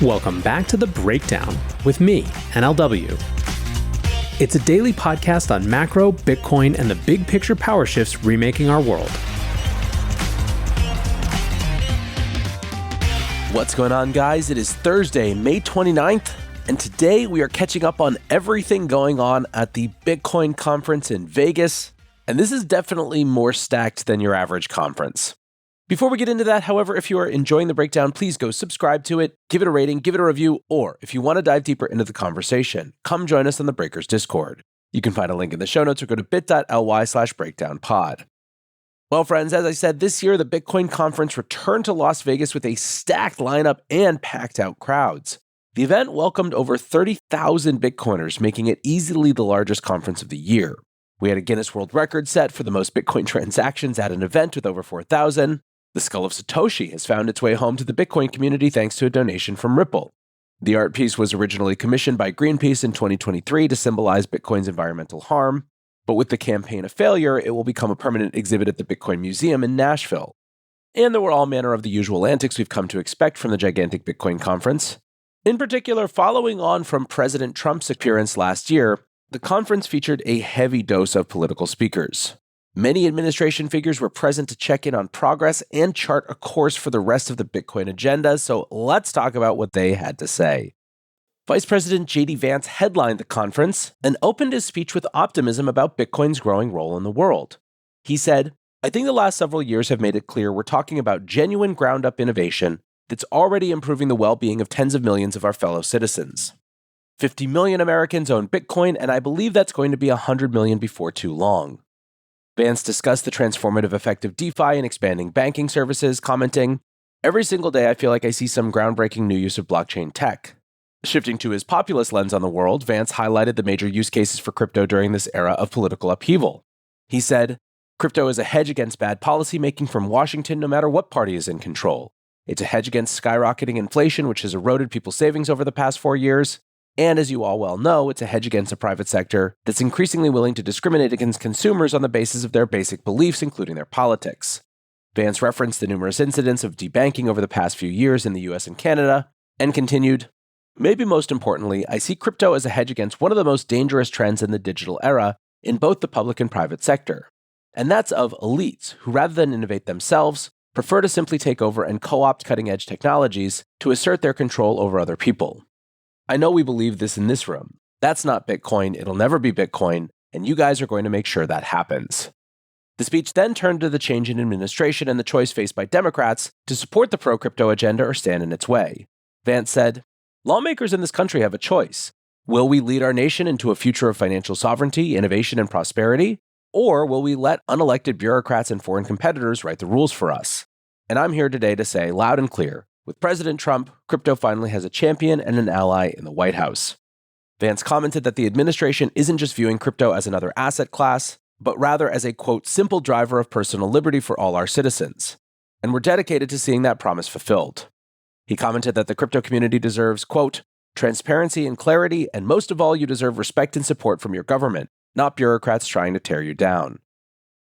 Welcome back to The Breakdown with me, NLW. It's a daily podcast on macro, Bitcoin, and the big picture power shifts remaking our world. What's going on, guys? It is Thursday, May 29th, and today we are catching up on everything going on at the Bitcoin conference in Vegas, and this is definitely more stacked than your average conference. Before we get into that, however, if you are enjoying The Breakdown, please go subscribe to it, give it a rating, give it a review, or if you want to dive deeper into the conversation, come join us on the Breakers Discord. You can find a link in the show notes or go to bit.ly/breakdownpod. Well, friends, as I said, this year the Bitcoin conference returned to Las Vegas with a stacked lineup and packed out crowds. The event welcomed over 30,000 Bitcoiners, making it easily the largest conference of the year. We had a Guinness World Record set for the most Bitcoin transactions at an event with over 4,000. The skull of Satoshi has found its way home to the Bitcoin community thanks to a donation from Ripple. The art piece was originally commissioned by Greenpeace in 2023 to symbolize Bitcoin's environmental harm, but with the campaign a failure, it will become a permanent exhibit at the Bitcoin Museum in Nashville. And there were all manner of the usual antics we've come to expect from the gigantic Bitcoin conference. In particular, following on from President Trump's appearance last year, the conference featured a heavy dose of political speakers. Many administration figures were present to check in on progress and chart a course for the rest of the Bitcoin agenda, so let's talk about what they had to say. Vice President JD Vance headlined the conference and opened his speech with optimism about Bitcoin's growing role in the world. He said, "I think the last several years have made it clear we're talking about genuine ground-up innovation that's already improving the well-being of tens of millions of our fellow citizens. 50 million Americans own Bitcoin, and I believe that's going to be 100 million before too long." Vance discussed the transformative effect of DeFi and expanding banking services, commenting, "Every single day I feel like I see some groundbreaking new use of blockchain tech." Shifting to his populist lens on the world, Vance highlighted the major use cases for crypto during this era of political upheaval. He said, "Crypto is a hedge against bad policymaking from Washington no matter what party is in control. It's a hedge against skyrocketing inflation, which has eroded people's savings over the past 4 years. And as you all well know, it's a hedge against a private sector that's increasingly willing to discriminate against consumers on the basis of their basic beliefs, including their politics." Vance referenced the numerous incidents of debanking over the past few years in the US and Canada, and continued, "Maybe most importantly, I see crypto as a hedge against one of the most dangerous trends in the digital era in both the public and private sector. And that's of elites who, rather than innovate themselves, prefer to simply take over and co-opt cutting-edge technologies to assert their control over other people. I know we believe this in this room. That's not Bitcoin, it'll never be Bitcoin, and you guys are going to make sure that happens." The speech then turned to the change in administration and the choice faced by Democrats to support the pro-crypto agenda or stand in its way. Vance said, "Lawmakers in this country have a choice. Will we lead our nation into a future of financial sovereignty, innovation, and prosperity? Or will we let unelected bureaucrats and foreign competitors write the rules for us? And I'm here today to say loud and clear, with President Trump, crypto finally has a champion and an ally in the White House." Vance commented that the administration isn't just viewing crypto as another asset class, but rather as a, quote, "simple driver of personal liberty for all our citizens. And we're dedicated to seeing that promise fulfilled." He commented that the crypto community deserves, quote, "transparency and clarity, and most of all, you deserve respect and support from your government, not bureaucrats trying to tear you down."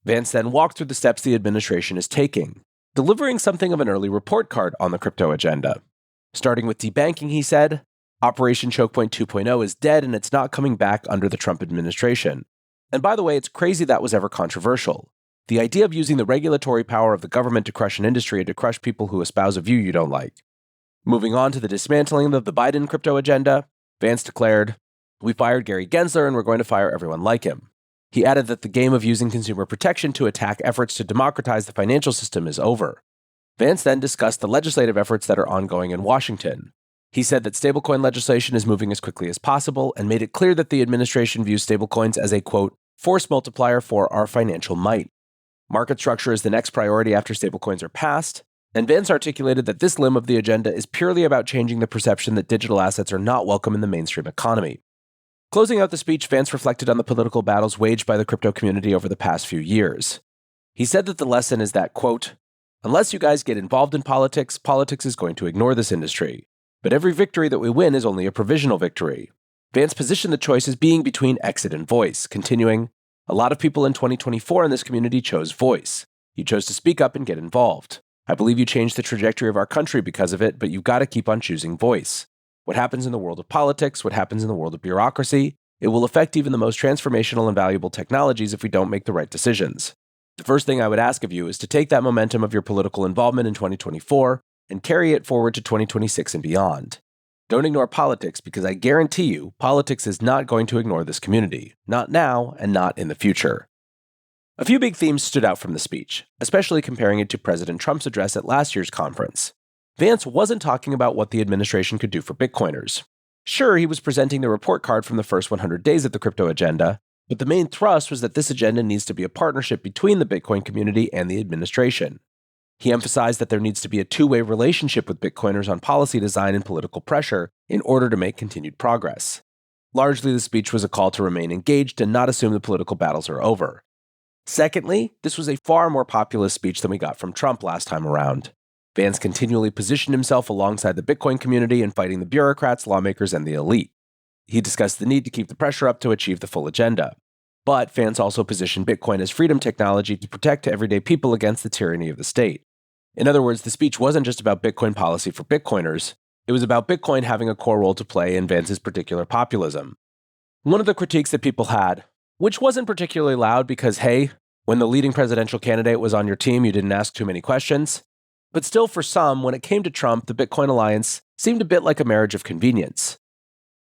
Vance then walked through the steps the administration is taking, delivering something of an early report card on the crypto agenda. Starting with debanking, he said, "Operation Choke Point 2.0 is dead and it's not coming back under the Trump administration. And by the way, it's crazy that was ever controversial. The idea of using the regulatory power of the government to crush an industry and to crush people who espouse a view you don't like." Moving on to the dismantling of the Biden crypto agenda, Vance declared, "We fired Gary Gensler and we're going to fire everyone like him." He added that the game of using consumer protection to attack efforts to democratize the financial system is over. Vance then discussed the legislative efforts that are ongoing in Washington. He said that stablecoin legislation is moving as quickly as possible and made it clear that the administration views stablecoins as a, quote, "force multiplier for our financial might." Market structure is the next priority after stablecoins are passed, and Vance articulated that this limb of the agenda is purely about changing the perception that digital assets are not welcome in the mainstream economy. Closing out the speech, Vance reflected on the political battles waged by the crypto community over the past few years. He said that the lesson is that, quote, "Unless you guys get involved in politics, politics is going to ignore this industry. But every victory that we win is only a provisional victory." Vance positioned the choice as being between exit and voice, continuing, "A lot of people in 2024 in this community chose voice. You chose to speak up and get involved. I believe you changed the trajectory of our country because of it, but you've got to keep on choosing voice. What happens in the world of politics, what happens in the world of bureaucracy, it will affect even the most transformational and valuable technologies if we don't make the right decisions. The first thing I would ask of you is to take that momentum of your political involvement in 2024 and carry it forward to 2026 and beyond. Don't ignore politics because I guarantee you, politics is not going to ignore this community, not now and not in the future. A few big themes stood out from the speech, especially comparing it to President Trump's address at last year's conference. Vance wasn't talking about what the administration could do for Bitcoiners. Sure, he was presenting the report card from the first 100 days of the crypto agenda, but the main thrust was that this agenda needs to be a partnership between the Bitcoin community and the administration. He emphasized that there needs to be a two-way relationship with Bitcoiners on policy design and political pressure in order to make continued progress. Largely, the speech was a call to remain engaged and not assume the political battles are over. Secondly, this was a far more populist speech than we got from Trump last time around. Vance continually positioned himself alongside the Bitcoin community in fighting the bureaucrats, lawmakers, and the elite. He discussed the need to keep the pressure up to achieve the full agenda. But Vance also positioned Bitcoin as freedom technology to protect everyday people against the tyranny of the state. In other words, the speech wasn't just about Bitcoin policy for Bitcoiners, it was about Bitcoin having a core role to play in Vance's particular populism. One of the critiques that people had, which wasn't particularly loud because, hey, when the leading presidential candidate was on your team, you didn't ask too many questions. But still, for some, when it came to Trump, the Bitcoin alliance seemed a bit like a marriage of convenience.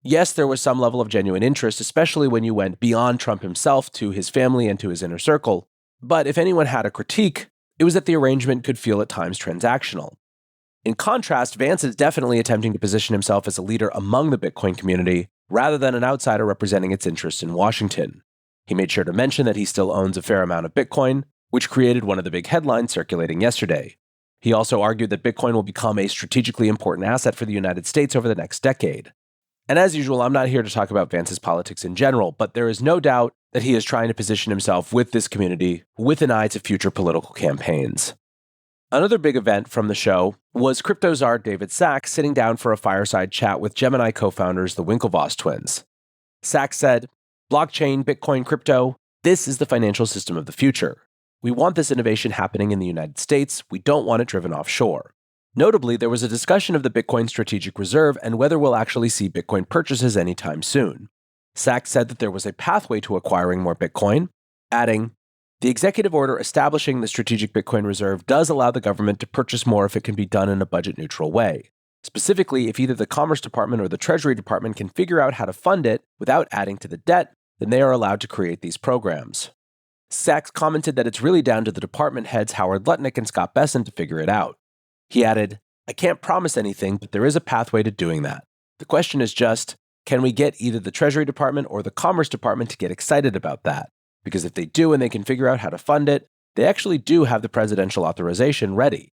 Yes, there was some level of genuine interest, especially when you went beyond Trump himself to his family and to his inner circle. But if anyone had a critique, it was that the arrangement could feel at times transactional. In contrast, Vance is definitely attempting to position himself as a leader among the Bitcoin community, rather than an outsider representing its interests in Washington. He made sure to mention that he still owns a fair amount of Bitcoin, which created one of the big headlines circulating yesterday. He also argued that Bitcoin will become a strategically important asset for the United States over the next decade. And as usual, I'm not here to talk about Vance's politics in general, but there is no doubt that he is trying to position himself with this community with an eye to future political campaigns. Another big event from the show was crypto czar David Sacks sitting down for a fireside chat with Gemini co-founders, the Winklevoss twins. Sacks said, "Blockchain, Bitcoin, crypto, this is the financial system of the future. We want this innovation happening in the United States. We don't want it driven offshore." Notably, there was a discussion of the Bitcoin Strategic Reserve and whether we'll actually see Bitcoin purchases anytime soon. Sacks said that there was a pathway to acquiring more Bitcoin, adding, "The executive order establishing the Strategic Bitcoin Reserve does allow the government to purchase more if it can be done in a budget-neutral way. Specifically, if either the Commerce Department or the Treasury Department can figure out how to fund it without adding to the debt, then they are allowed to create these programs." Sacks commented that it's really down to the department heads Howard Lutnick and Scott Besson to figure it out. He added, "I can't promise anything, but there is a pathway to doing that. The question is just, can we get either the Treasury Department or the Commerce Department to get excited about that? Because if they do and they can figure out how to fund it, they actually do have the presidential authorization ready."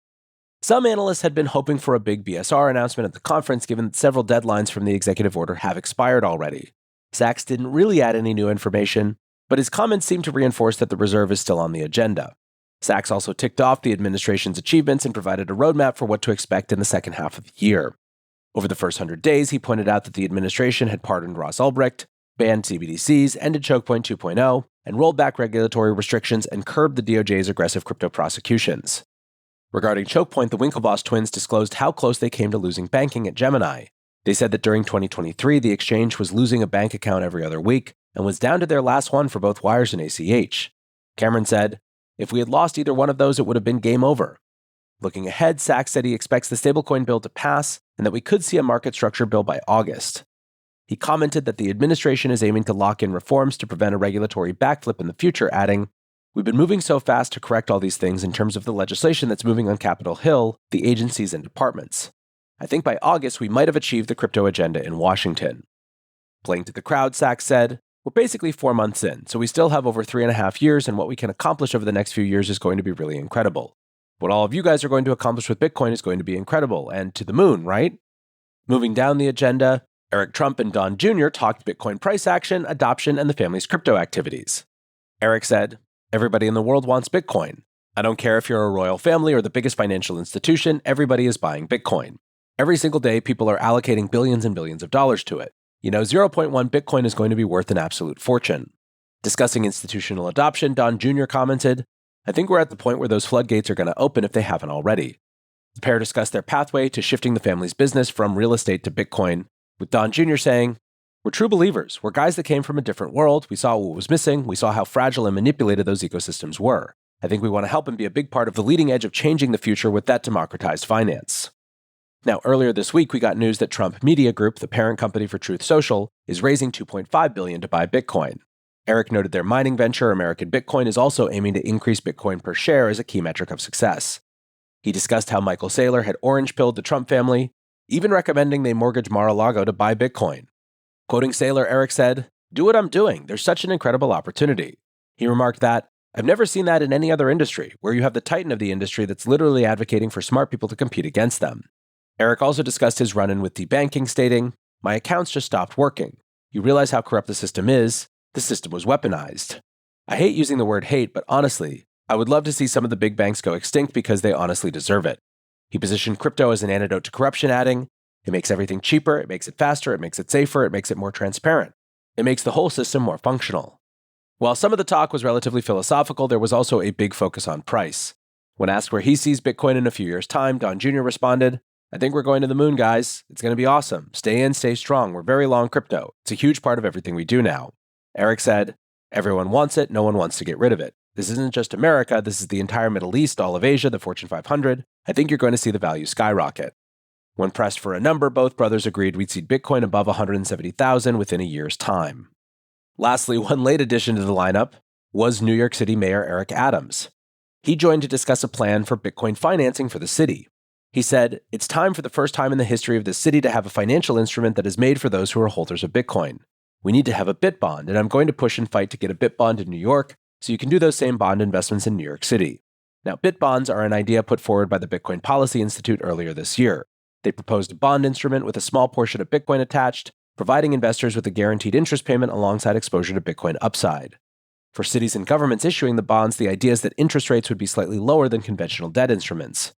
Some analysts had been hoping for a big BSR announcement at the conference, given that several deadlines from the executive order have expired already. Sacks didn't really add any new information, but his comments seemed to reinforce that the reserve is still on the agenda. Sacks also ticked off the administration's achievements and provided a roadmap for what to expect in the second half of the year. Over the first 100 days, he pointed out that the administration had pardoned Ross Ulbricht, banned CBDCs, ended Chokepoint 2.0, and rolled back regulatory restrictions and curbed the DOJ's aggressive crypto prosecutions. Regarding Chokepoint, the Winklevoss twins disclosed how close they came to losing banking at Gemini. They said that during 2023, the exchange was losing a bank account every other week and was down to their last one for both wires and ACH. Cameron said, "If we had lost either one of those, it would have been game over." Looking ahead, Sacks said he expects the stablecoin bill to pass and that we could see a market structure bill by August. He commented that the administration is aiming to lock in reforms to prevent a regulatory backflip in the future, adding, "We've been moving so fast to correct all these things in terms of the legislation that's moving on Capitol Hill, the agencies and departments. I think by August we might have achieved the crypto agenda in Washington." Playing to the crowd, Sacks said, "We're basically 4 months in, so we still have over 3.5 years, and what we can accomplish over the next few years is going to be really incredible. What all of you guys are going to accomplish with Bitcoin is going to be incredible, and to the moon, right?" Moving down the agenda, Eric Trump and Don Jr. talked Bitcoin price action, adoption, and the family's crypto activities. Eric said, "Everybody in the world wants Bitcoin. I don't care if you're a royal family or the biggest financial institution, everybody is buying Bitcoin. Every single day, people are allocating billions and billions of dollars to it. 0.1 Bitcoin is going to be worth an absolute fortune." Discussing institutional adoption, Don Jr. commented, I think we're at the point where those floodgates are going to open if they haven't already. The pair discussed their pathway to shifting the family's business from real estate to Bitcoin, with Don Jr. saying, "We're true believers. We're guys that came from a different world. We saw what was missing. We saw how fragile and manipulated those ecosystems were. I think we want to help and be a big part of the leading edge of changing the future with that democratized finance." Now, earlier this week, we got news that Trump Media Group, the parent company for Truth Social, is raising $2.5 billion to buy Bitcoin. Eric noted their mining venture, American Bitcoin, is also aiming to increase Bitcoin per share as a key metric of success. He discussed how Michael Saylor had orange-pilled the Trump family, even recommending they mortgage Mar-a-Lago to buy Bitcoin. Quoting Saylor, Eric said, "Do what I'm doing. There's such an incredible opportunity." He remarked that, "I've never seen that in any other industry, where you have the titan of the industry that's literally advocating for smart people to compete against them." Eric also discussed his run-in with debanking, stating, "My accounts just stopped working. You realize how corrupt the system is. The system was weaponized." I hate using the word hate, but honestly, I would love to see some of the big banks go extinct because they honestly deserve it. He positioned crypto as an antidote to corruption, adding, "It makes everything cheaper, it makes it faster, it makes it safer, it makes it more transparent. It makes the whole system more functional." While some of the talk was relatively philosophical, there was also a big focus on price. When asked where he sees Bitcoin in a few years' time, Don Jr. responded, "I think we're going to the moon, guys. It's going to be awesome. Stay in, stay strong. We're very long crypto. It's a huge part of everything we do now." Eric said, "Everyone wants it. No one wants to get rid of it. This isn't just America. This is the entire Middle East, all of Asia, the Fortune 500. I think you're going to see the value skyrocket." When pressed for a number, both brothers agreed we'd see Bitcoin above 170,000 within a year's time. Lastly, one late addition to the lineup was New York City Mayor Eric Adams. He joined to discuss a plan for Bitcoin financing for the city. He said, "It's time for the first time in the history of this city to have a financial instrument that is made for those who are holders of Bitcoin. We need to have a bit bond, and I'm going to push and fight to get a bit bond in New York so you can do those same bond investments in New York City." Now, bit bonds are an idea put forward by the Bitcoin Policy Institute earlier this year. They proposed a bond instrument with a small portion of Bitcoin attached, providing investors with a guaranteed interest payment alongside exposure to Bitcoin upside. For cities and governments issuing the bonds, the idea is that interest rates would be slightly lower than conventional debt instruments.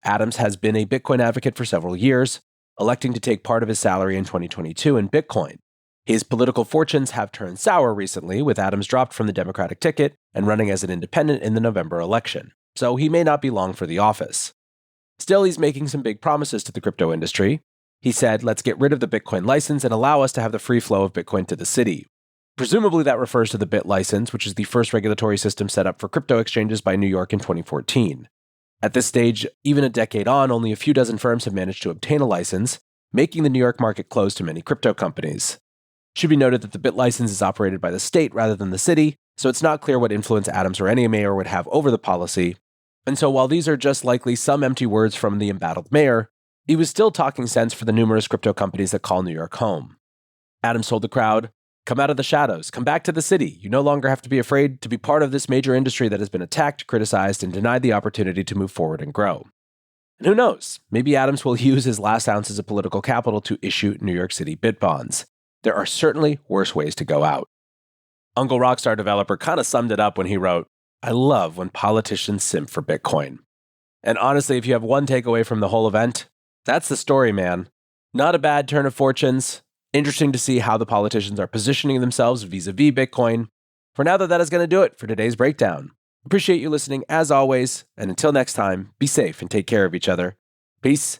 Adams has been a Bitcoin advocate for several years, electing to take part of his salary in 2022 in Bitcoin. His political fortunes have turned sour recently, with Adams dropped from the Democratic ticket and running as an independent in the November election, so he may not be long for the office. Still, he's making some big promises to the crypto industry. He said, "Let's get rid of the Bitcoin license and allow us to have the free flow of Bitcoin to the city." Presumably that refers to the Bit license, which is the first regulatory system set up for crypto exchanges by New York in 2014. At this stage, even a decade on, only a few dozen firms have managed to obtain a license, making the New York market closed to many crypto companies. It should be noted that the Bit license is operated by the state rather than the city, so it's not clear what influence Adams or any mayor would have over the policy. And so while these are just likely some empty words from the embattled mayor, he was still talking sense for the numerous crypto companies that call New York home. Adams told the crowd, "Come out of the shadows, come back to the city. You no longer have to be afraid to be part of this major industry that has been attacked, criticized, and denied the opportunity to move forward and grow." And who knows, maybe Adams will use his last ounces of political capital to issue New York City Bit bonds. There are certainly worse ways to go out. Uncle Rockstar Developer kind of summed it up when he wrote, "I love when politicians simp for Bitcoin." And honestly, if you have one takeaway from the whole event, that's the story, man. Not a bad turn of fortunes. Interesting to see how the politicians are positioning themselves vis-a-vis Bitcoin. For now, that is going to do it for today's breakdown. Appreciate you listening as always, and until next time, be safe and take care of each other. Peace